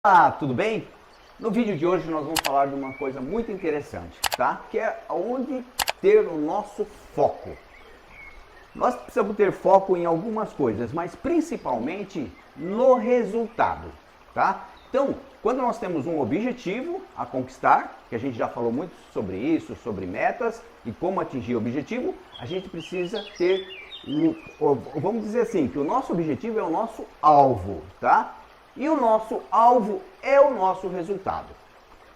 Olá, tudo bem? No vídeo de hoje nós vamos falar de uma coisa muito interessante, tá? Que é onde ter o nosso foco. Nós precisamos ter foco em algumas coisas, mas principalmente no resultado, tá? Então, quando nós temos um objetivo a conquistar, que a gente já falou muito sobre isso, sobre metas e como atingir o objetivo, a gente precisa ter, vamos dizer assim, que o nosso objetivo é o nosso alvo, tá? E o nosso alvo é o nosso resultado.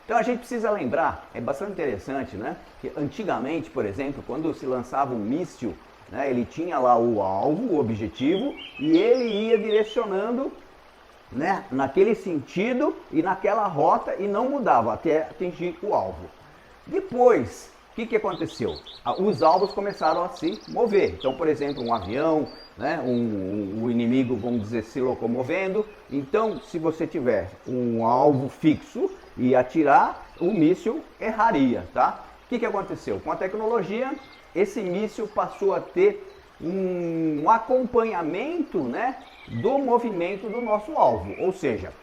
Então a gente precisa lembrar, é bastante interessante, né? Que antigamente, por exemplo, quando se lançava um míssil, né, ele tinha lá o alvo, o objetivo, e ele ia direcionando, né, naquele sentido e naquela rota e não mudava até atingir o alvo. Depois, o que aconteceu? Os alvos começaram a se mover. Então, por exemplo, um avião, né, o inimigo, vamos dizer, se locomovendo. Então, se você tiver um alvo fixo e atirar, o míssil erraria, tá? O que aconteceu? Com a tecnologia, esse míssil passou a ter um acompanhamento, né, do movimento do nosso alvo. Ou seja,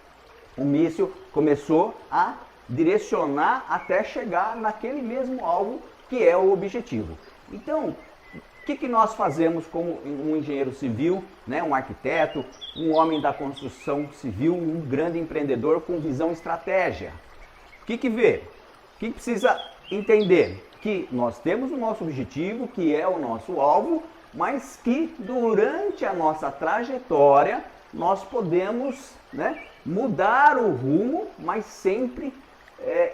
o míssil começou a direcionar até chegar naquele mesmo alvo que é o objetivo. Então, o que nós fazemos como um engenheiro civil, né, um arquiteto, um homem da construção civil, um grande empreendedor com visão e estratégia? O que vê? O que precisa entender? Que nós temos o nosso objetivo, que é o nosso alvo, mas que durante a nossa trajetória nós podemos, né, mudar o rumo, mas sempre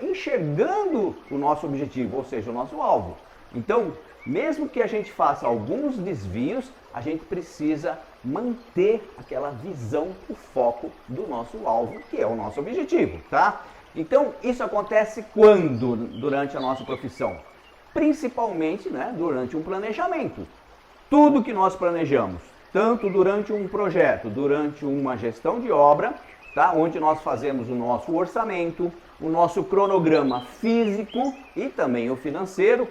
enxergando o nosso objetivo, ou seja, o nosso alvo. Então, mesmo que a gente faça alguns desvios, a gente precisa manter aquela visão, o foco do nosso alvo, que é o nosso objetivo, tá? Então, isso acontece quando? Durante a nossa profissão? Principalmente, né, durante um planejamento. Tudo que nós planejamos, tanto durante um projeto, durante uma gestão de obra, tá, onde nós fazemos o nosso orçamento, o nosso cronograma físico e também o financeiro,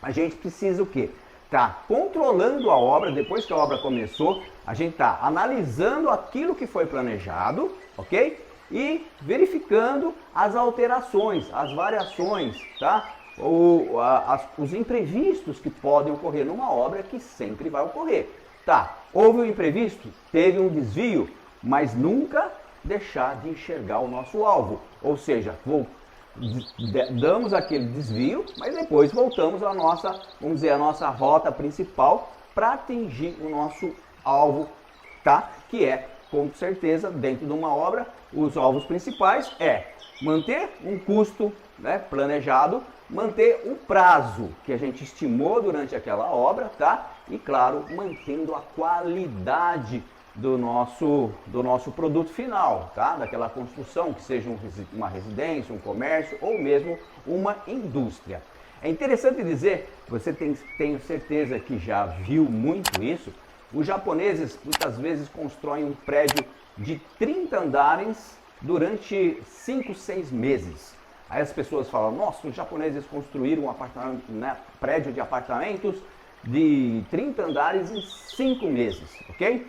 a gente precisa o quê? Tá controlando a obra, depois que a obra começou, a gente tá analisando aquilo que foi planejado, ok? E verificando as alterações, as variações, tá? Os imprevistos que podem ocorrer numa obra, que sempre vai ocorrer. Tá, houve um imprevisto, teve um desvio, mas nunca deixar de enxergar o nosso alvo. Ou seja, damos aquele desvio, mas depois voltamos à nossa, vamos dizer, a nossa rota principal para atingir o nosso alvo, tá? Que é, com certeza, dentro de uma obra, os alvos principais é manter um custo, né, planejado, manter o prazo que a gente estimou durante aquela obra, tá? E claro, mantendo a qualidade do nosso produto final, tá? Daquela construção, que seja uma residência, um comércio ou mesmo uma indústria. É interessante dizer, você tenho certeza que já viu muito isso, os japoneses muitas vezes constroem um prédio de 30 andares durante 5, 6 meses. Aí as pessoas falam, nossa, os japoneses construíram um apartamento, né, prédio de apartamentos de 30 andares em 5 meses, ok?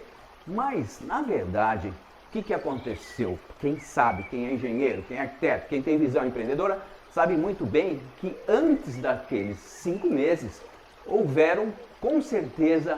Mas, na verdade, o que aconteceu? Quem sabe, quem é engenheiro, quem é arquiteto, quem tem visão empreendedora, sabe muito bem que antes daqueles 5 meses, houveram, com certeza,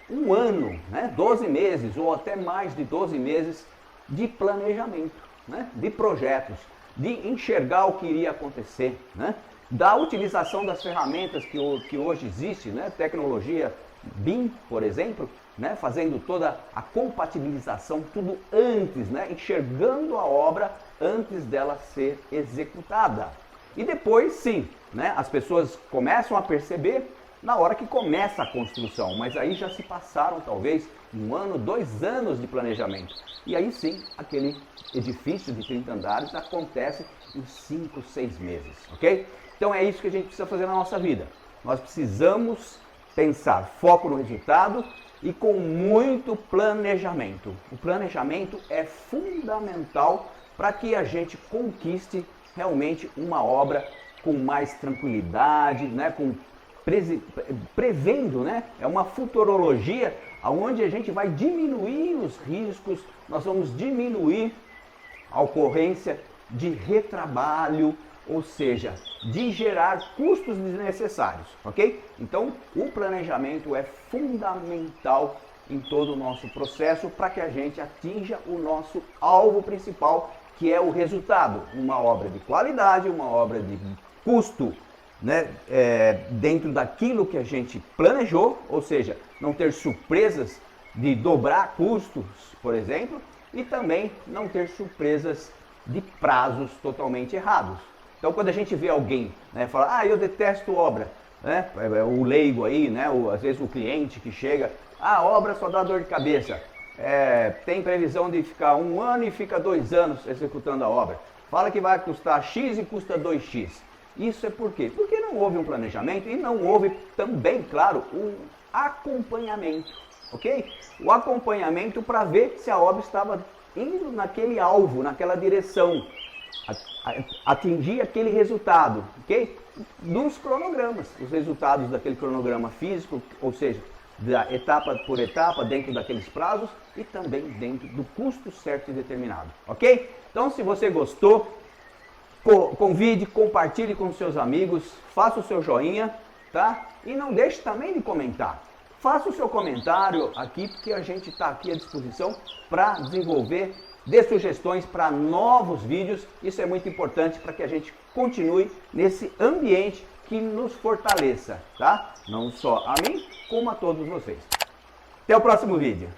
um ano, né, 12 meses ou até mais de 12 meses de planejamento, né, de projetos, de enxergar o que iria acontecer, né, da utilização das ferramentas que hoje existe, né, tecnologia BIM, por exemplo, né, fazendo toda a compatibilização, tudo antes, né, enxergando a obra antes dela ser executada. E depois, sim, né, as pessoas começam a perceber na hora que começa a construção, mas aí já se passaram talvez 1 ano, 2 anos de planejamento. E aí sim, aquele edifício de 30 andares acontece em 5, 6 meses, ok? Então é isso que a gente precisa fazer na nossa vida. Nós precisamos pensar foco no resultado e com muito planejamento. O planejamento é fundamental para que a gente conquiste realmente uma obra com mais tranquilidade, né, prevendo, né, é uma futurologia onde a gente vai diminuir os riscos, nós vamos diminuir a ocorrência de retrabalho, ou seja, de gerar custos desnecessários, ok? Então, o planejamento é fundamental em todo o nosso processo para que a gente atinja o nosso alvo principal, que é o resultado. Uma obra de qualidade, uma obra de custo, né, dentro daquilo que a gente planejou, ou seja, não ter surpresas de dobrar custos, por exemplo, e também não ter surpresas de prazos totalmente errados. Então, quando a gente vê alguém, né, falar, eu detesto obra, né, o leigo aí, né, às vezes o cliente que chega, a obra só dá dor de cabeça, tem previsão de ficar 1 ano e fica 2 anos executando a obra, fala que vai custar X e custa 2X. Isso é por quê? Porque não houve um planejamento e não houve também, claro, um acompanhamento, ok? O acompanhamento para ver se a obra estava indo naquele alvo, naquela direção, atingir aquele resultado, ok? Dos cronogramas, os resultados daquele cronograma físico, ou seja, da etapa por etapa, dentro daqueles prazos e também dentro do custo certo e determinado, ok? Então, se você gostou, convide, compartilhe com seus amigos, faça o seu joinha, tá? E não deixe também de comentar. Faça o seu comentário aqui, porque a gente está aqui à disposição para desenvolver, dê sugestões para novos vídeos. Isso é muito importante para que a gente continue nesse ambiente que nos fortaleça, tá? Não só a mim, como a todos vocês. Até o próximo vídeo.